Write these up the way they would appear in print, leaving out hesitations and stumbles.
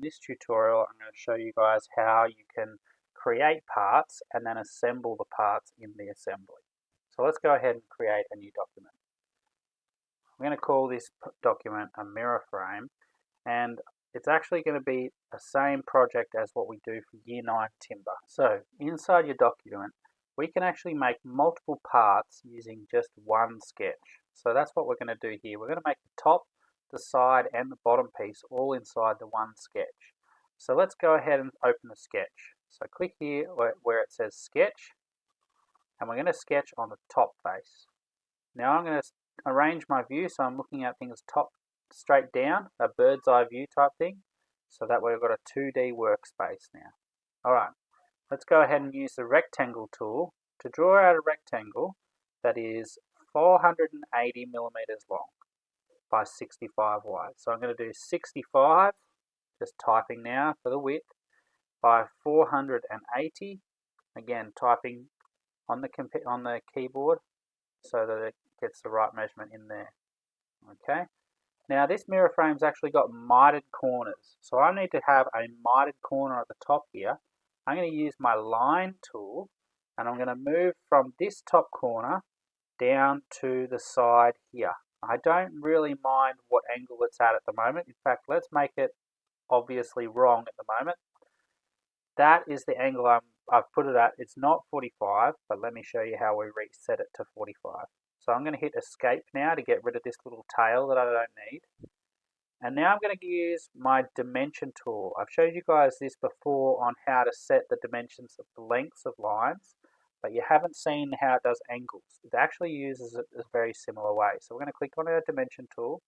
this tutorial I'm going to show you guys how you can create parts and then assemble the parts in the assembly. So let's go ahead and create a new document. I'm going to call this document a mirror frame, and it's actually going to be the same project as what we do for Year 9 timber. So inside your document we can actually make multiple parts using just one sketch. So that's what we're going to do here. We're going to make the top, the side and the bottom piece all inside the one sketch. So let's go ahead and open the sketch. So click here where it says sketch, and we're going to sketch on the top face. Now I'm going to arrange my view so I'm looking at things top straight down, a bird's eye view type thing, so that way we've got a 2D workspace now. Alright, let's go ahead and use the rectangle tool to draw out a rectangle that is 480 millimeters long by 65 wide. So I'm going to do 65, just typing now for the width, by 480, again typing on the keyboard so that it gets the right measurement in there. Okay, now this mirror frame's actually got mitered corners, so I need to have a mitered corner at the top here. I'm going to use my line tool and I'm going to move from this top corner down to the side here. I don't really mind what angle it's at the moment. In fact, let's make it obviously wrong at the moment. That is the angle I've put it at. It's not 45, but let me show you how we reset it to 45. So I'm going to hit escape now to get rid of this little tail that I don't need. And now I'm going to use my dimension tool. I've showed you guys this before on how to set the dimensions of the lengths of lines, but you haven't seen how it does angles. It actually uses it a very similar way. So we're going to click on our dimension tool.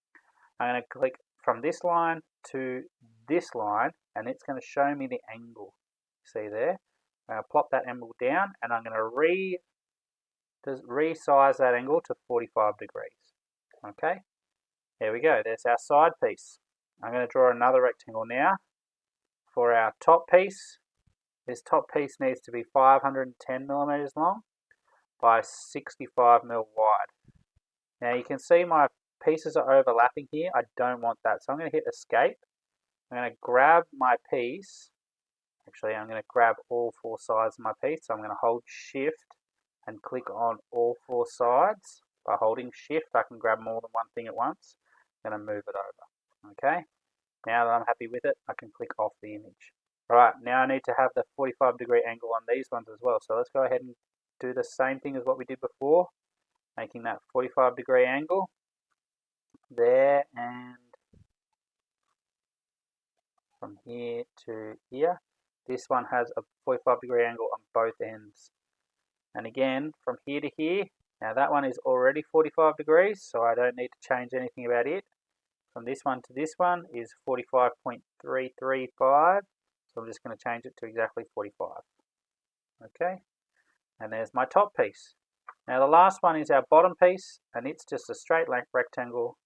I'm going to click from this line to this line, and it's going to show me the angle. See there? I'm going to plop that angle down, and I'm going to resize that angle to 45 degrees. Okay, there we go. There's our side piece. I'm going to draw another rectangle now for our top piece. This top piece needs to be 510 millimeters long by 65 mil wide. Now you can see my pieces are overlapping here. I don't want that, so I'm going to hit escape. I'm going to grab my piece. Actually, I'm going to grab all four sides of my piece. So I'm going to hold shift and click on all four sides. By holding shift, I can grab more than one thing at once. I'm going to move it over. Okay, now that I'm happy with it, I can click off the image. Alright, now I need to have the 45 degree angle on these ones as well. So let's go ahead and do the same thing as what we did before, making that 45 degree angle there, and from here to here. This one has a 45 degree angle on both ends. And again, from here to here, now that one is already 45 degrees, so I don't need to change anything about it. From this one to this one is 45.335, so I'm just going to change it to exactly 45. Okay, and there's my top piece. Now the last one is our bottom piece, and it's just a straight length rectangle,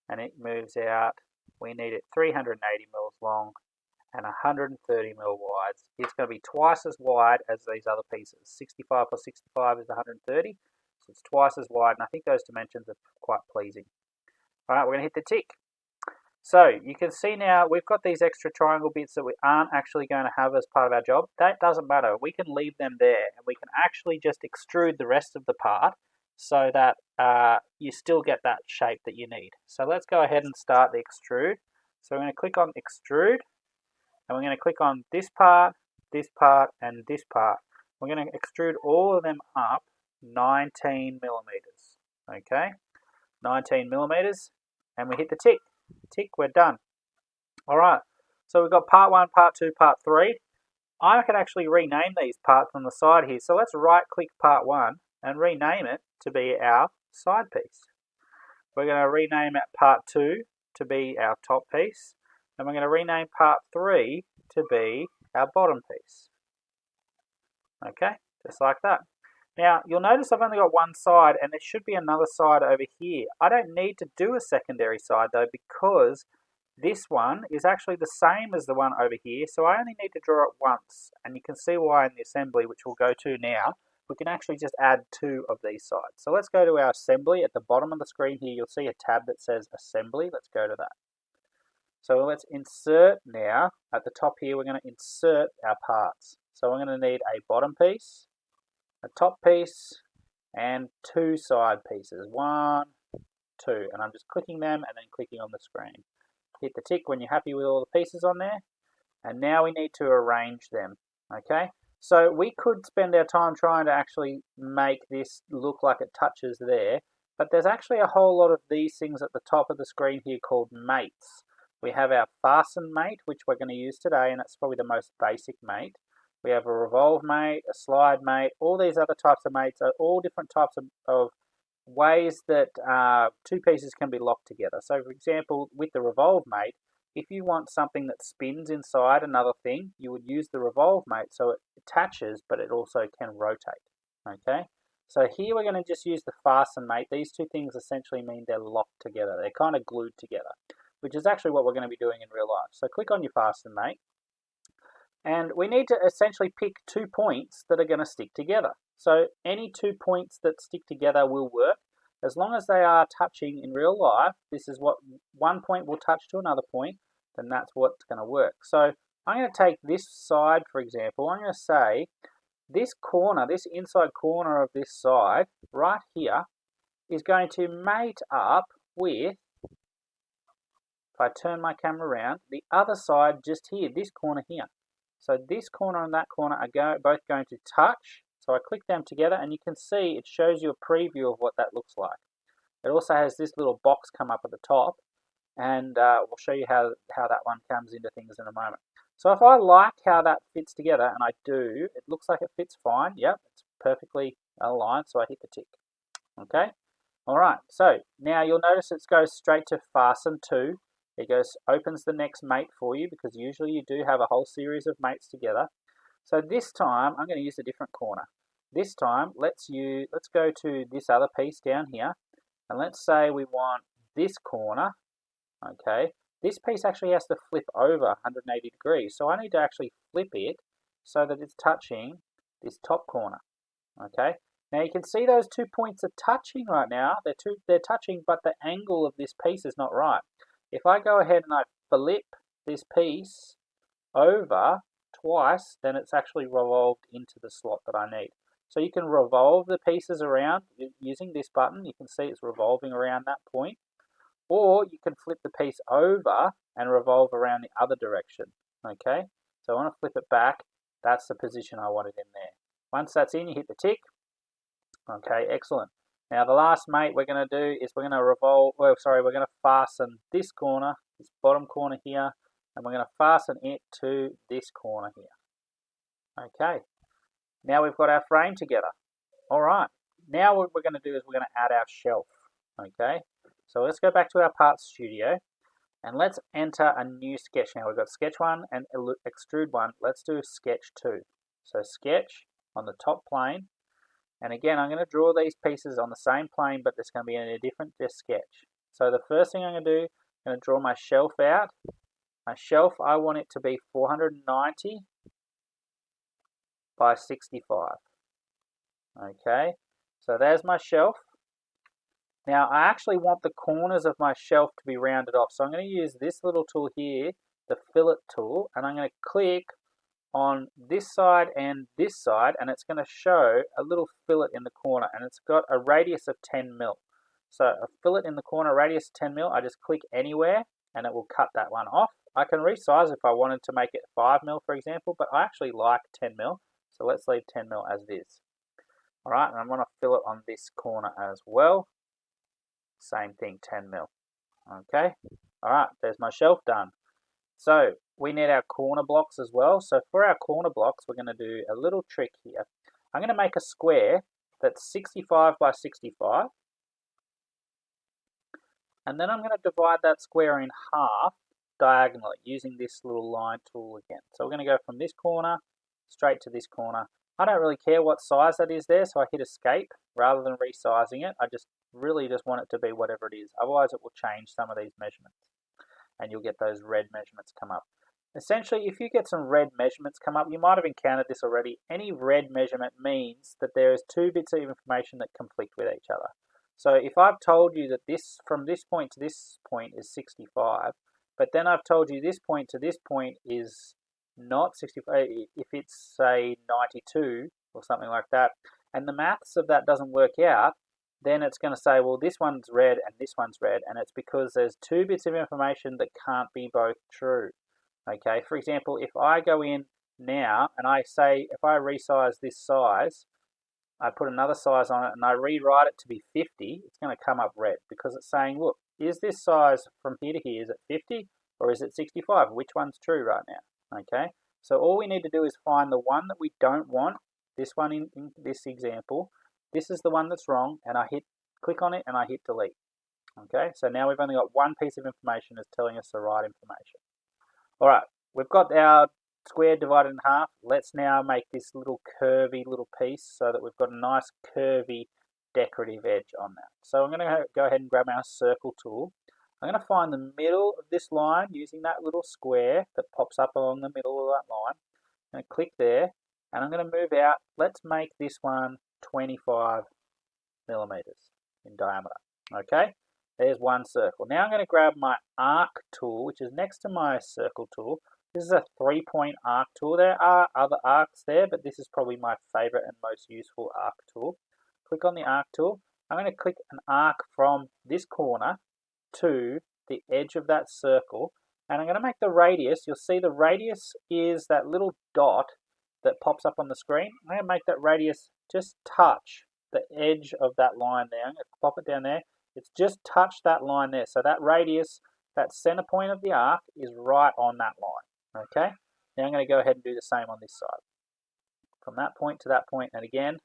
and it moves out. We need it 380 mils long and 130 mil wide. It's going to be twice as wide as these other pieces. 65 plus 65 is 130, so it's twice as wide, and I think those dimensions are quite pleasing. Alright, we're going to hit the tick. So you can see now we've got these extra triangle bits that we aren't actually going to have as part of our job. That doesn't matter. We can leave them there, and we can actually just extrude the rest of the part so that you still get that shape that you need. So let's go ahead and start the extrude. So we're going to click on extrude, and we're going to click on this part, and this part. We're going to extrude all of them up 19 millimeters. Okay, 19 millimeters, and we hit the tick. Tick, we're done. Alright, so we've got part 1, part 2, part 3. I can actually rename these parts on the side here. So let's right click part 1 and rename it to be our side piece. We're going to rename it part 2 to be our top piece. And we're going to rename part 3 to be our bottom piece. Okay, just like that. Now, you'll notice I've only got one side, and there should be another side over here. I don't need to do a secondary side though, because this one is actually the same as the one over here, so I only need to draw it once. And you can see why in the assembly, which we'll go to now, we can actually just add 2 of these sides. So let's go to our assembly. At the bottom of the screen here, you'll see a tab that says assembly. Let's go to that. So let's insert now. At the top here, we're going to insert our parts. So we're going to need a bottom piece, a top piece, and two side pieces. 1, 2. And I'm just clicking them and then clicking on the screen. Hit the tick when you're happy with all the pieces on there. And now we need to arrange them. Okay? So we could spend our time trying to actually make this look like it touches there. But there's actually a whole lot of these things at the top of the screen here called mates. We have our fasten mate, which we're going to use today, and that's probably the most basic mate. We have a revolve mate, a slide mate. All these other types of mates are all different types of ways that two pieces can be locked together. So for example, with the revolve mate, if you want something that spins inside another thing, you would use the revolve mate so it attaches, but it also can rotate. Okay? So here we're going to just use the fasten mate. These two things essentially mean they're locked together. They're kind of glued together, which is actually what we're going to be doing in real life. So click on your fasten mate. And we need to essentially pick 2 points that are going to stick together. So any 2 points that stick together will work. As long as they are touching in real life, this is what one point will touch to another point, then that's what's going to work. So I'm going to take this side, for example. I'm going to say this corner, this inside corner of this side right here is going to mate up with, if I turn my camera around, the other side just here, this corner here. So this corner and that corner are both going to touch. So I click them together and you can see it shows you a preview of what that looks like. It also has this little box come up at the top, and we'll show you how that one comes into things in a moment. So if I like how that fits together, and I do, it looks like it fits fine. Yep, it's perfectly aligned, so I hit the tick. Okay? Alright, so now you'll notice it goes straight to fasten to. It opens the next mate for you because usually you do have a whole series of mates together. So this time I'm going to use a different corner. This time let's go to this other piece down here, and let's say we want this corner. Okay, this piece actually has to flip over 180 degrees, so I need to actually flip it so that it's touching this top corner. Okay, now you can see those 2 points are touching right now. They're touching, but the angle of this piece is not right. If I go ahead and I flip this piece over twice, then it's actually revolved into the slot that I need. So you can revolve the pieces around using this button. You can see it's revolving around that point. Or you can flip the piece over and revolve around the other direction. Okay, so I want to flip it back. That's the position I want it in there. Once that's in, you hit the tick. Okay, excellent. Now the last mate we're going to do is we're going to fasten this corner, this bottom corner here, and we're going to fasten it to this corner here. Okay, now we've got our frame together. All right, now what we're going to do is we're going to add our shelf. Okay, so let's go back to our Parts Studio and let's enter a new sketch. Now we've got sketch 1 and extrude 1. Let's do sketch 2. So sketch on the top plane. And again, I'm going to draw these pieces on the same plane, but it's going to be in a different sketch. So the first thing I'm going to do, I'm going to draw my shelf out. My shelf, I want it to be 490 by 65. Okay, so there's my shelf. Now I actually want the corners of my shelf to be rounded off. So I'm going to use this little tool here, the fillet tool, and I'm going to click on this side and this side, and it's going to show a little fillet in the corner, and it's got a radius of 10 mil. So a fillet in the corner, radius 10 mil, I just click anywhere and it will cut that one off. I can resize if I wanted to make it 5 mil, for example, but I actually like 10 mil, so let's leave 10 mil as is. Alright, and I'm going to fillet on this corner as well. Same thing, 10 mil. Okay, alright, there's my shelf done. So we need our corner blocks as well. So for our corner blocks, we're going to do a little trick here. I'm going to make a square that's 65 by 65. And then I'm going to divide that square in half diagonally using this little line tool again. So we're going to go from this corner straight to this corner. I don't really care what size that is there, so I hit escape rather than resizing it. I really just want it to be whatever it is. Otherwise it will change some of these measurements and you'll get those red measurements come up. Essentially, if you get some red measurements come up, you might have encountered this already. Any red measurement means that there is 2 bits of information that conflict with each other. So if I've told you that this from this point to this point is 65, but then I've told you this point to this point is not 65, if it's say 92 or something like that, and the maths of that doesn't work out, then it's going to say, well, this one's red and this one's red, and it's because there's two bits of information that can't be both true. Okay, for example, if I go in now and I say, if I resize this size, I put another size on it and I rewrite it to be 50, it's going to come up red because it's saying, look, is this size from here to here, is it 50 or is it 65? Which one's true right now? Okay, so all we need to do is find the one that we don't want, this one in this example. This is the one that's wrong, and I click on it and I hit delete. Okay, so now we've only got one piece of information that's telling us the right information. All right, we've got our square divided in half. Let's now make this little curvy little piece so that we've got a nice curvy decorative edge on that. So I'm going to go ahead and grab our circle tool. I'm going to find the middle of this line using that little square that pops up along the middle of that line. I'm going to click there, and I'm going to move out. Let's make this one 25 millimeters in diameter. Okay, there's one circle. Now I'm going to grab my arc tool, which is next to my circle tool. This is a 3-point arc tool. There are other arcs there, but this is probably my favorite and most useful arc tool. Click on the arc tool. I'm going to click an arc from this corner to the edge of that circle, and I'm going to make the radius. You'll see the radius is that little dot that pops up on the screen. I'm going to make that radius just touch the edge of that line there. I'm going to pop it down there. It's just touched that line there. So that radius, that center point of the arc, is right on that line. Okay, now I'm going to go ahead and do the same on this side. From that point to that point, and again,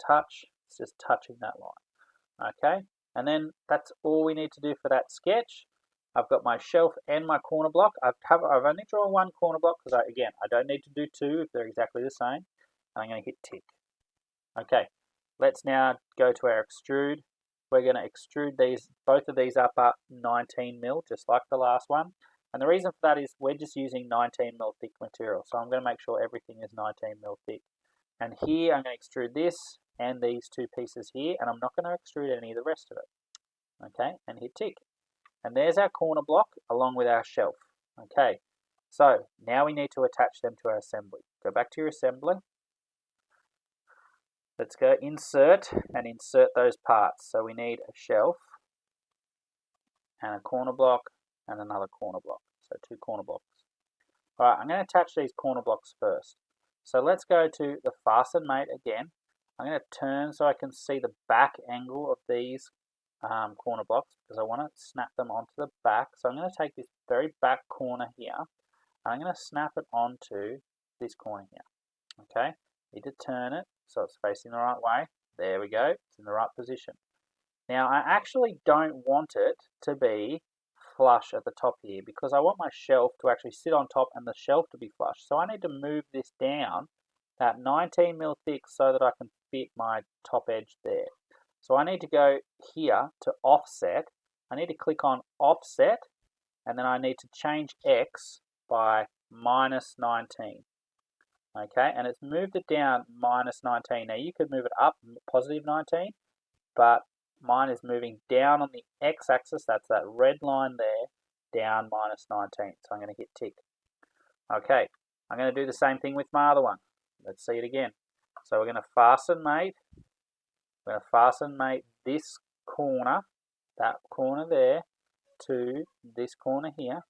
touch, it's just touching that line. Okay, and then that's all we need to do for that sketch. I've got my shelf and my corner block. I've only drawn one corner block because, I don't need to do two if they're exactly the same. I'm going to hit tick. Okay, let's now go to our extrude. We're going to extrude both of these up 19 mil, just like the last one. And the reason for that is we're just using 19 mil thick material. So I'm going to make sure everything is 19 mil thick. And here I'm going to extrude this and these two pieces here, and I'm not going to extrude any of the rest of it. Okay, and hit tick. And there's our corner block along with our shelf. Okay, so now we need to attach them to our assembly. Go back to your assembly. Let's go insert and insert those parts. So we need a shelf and a corner block and another corner block. So two corner blocks. All right, I'm going to attach these corner blocks first. So let's go to the fasten mate again. I'm going to turn so I can see the back angle of these corner blocks because I want to snap them onto the back. So I'm going to take this very back corner here and I'm going to snap it onto this corner here. Okay, need to turn it so it's facing the right way. There we go, it's in the right position. Now I actually don't want it to be flush at the top here because I want my shelf to actually sit on top and the shelf to be flush. So I need to move this down that 19 mil thick so that I can fit my top edge there. So I need to go here to offset. I need to click on offset and then I need to change X by -19. Okay, and it's moved it down -19. Now you could move it up +19, but mine is moving down on the x-axis. That's that red line there, down -19. So I'm going to hit tick. Okay, I'm going to do the same thing with my other one. Let's see it again. So we're going to fasten mate. We're going to fasten mate this corner, that corner there, to this corner here.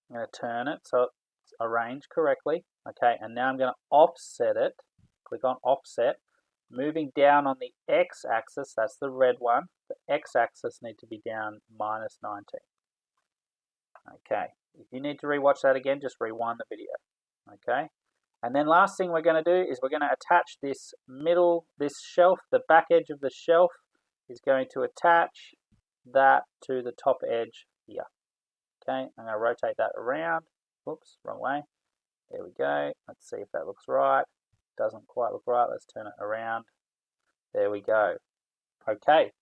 I'm going to turn it so it's arranged correctly. Okay, and now I'm going to offset it. Click on offset. Moving down on the x-axis, that's the red one. The x-axis need to be down -19. Okay, if you need to rewatch that again, just rewind the video. Okay, and then last thing we're going to do is we're going to attach this shelf, the back edge of the shelf is going to attach that to the top edge here. Okay, I'm going to rotate that around. Whoops, wrong way. There we go. Let's see if that looks right. Doesn't quite look right. Let's turn it around. There we go. Okay,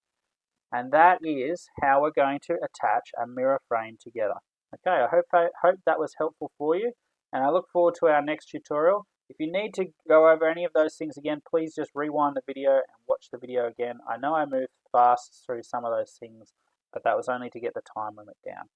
and that is how we're going to attach a mirror frame together. Okay, I hope that was helpful for you, and I look forward to our next tutorial. If you need to go over any of those things again, please just rewind the video and watch the video again. I know I moved fast through some of those things, but that was only to get the time limit down.